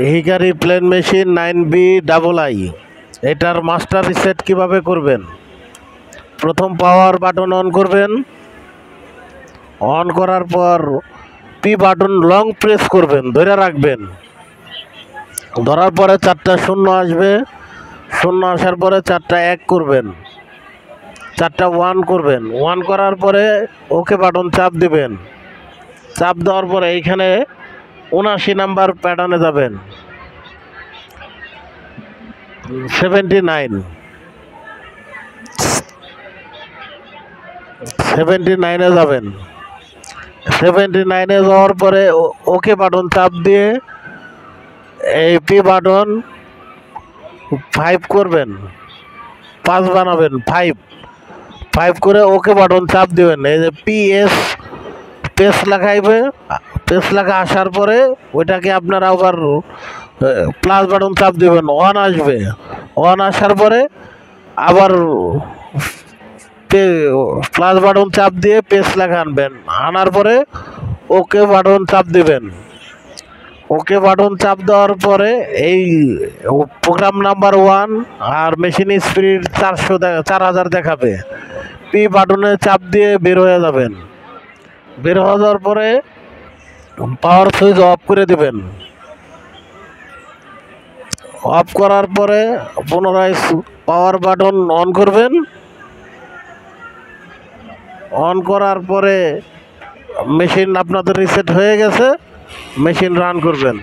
Hikari plain machine 9B-II এটার master reset কিভাবে করবেন? প্রথম পাওয়ার বাটন অন করবেন। অন করার পর পি বাটন লং প্রেস করবেন, ধরে রাখবেন। ধরার পরে 4টা শূন্য আসবে। শূন্য আসার পরে 4টা 1 করবেন, 4টা 1 করবেন। 1 করার পরে ওকে বাটন চাপ দিবেন। চাপ দেওয়ার পরে এইখানে 79 নাম্বার প্যাটার্নে যাবেন। 79 যাবেন। 79 যাওয়ার পরে ওকে বাটন চাপ দিয়ে এই পি বাটন 5 করবেন, 5 বানাবেন। 5 করে ওকে বাটন চাপ দিবেন। এই যে পেস লাগাইবে, পেস লাগা আসার পরে ওইটাকে আপনারা আবার প্লাস বাটন চাপ দিবেন। 1 আসবে। 1 আসার পরে আবার প্লাস বাটন চাপ দিয়ে পেস লেখা আনবেন। আনার পরে ওকে বাটন চাপ দিবেন। ওকে বাটন চাপ দেওয়ার পরে এই প্রোগ্রাম নাম্বার 1 আর মেশিন স্পিড 4000 দেখাবে। পি বাটনে চাপ দিয়ে বের হয়ে যাবেন। বের হয়ে যাওয়ার পরে পাওয়ার সুইচ অফ করে দিবেন। অফ করার পরে পুনরায় পাওয়ার বাটন অন করবেন। অন করার পরে মেশিন আপনাদের রিসেট হয়ে গেছে। মেশিন রান করবেন।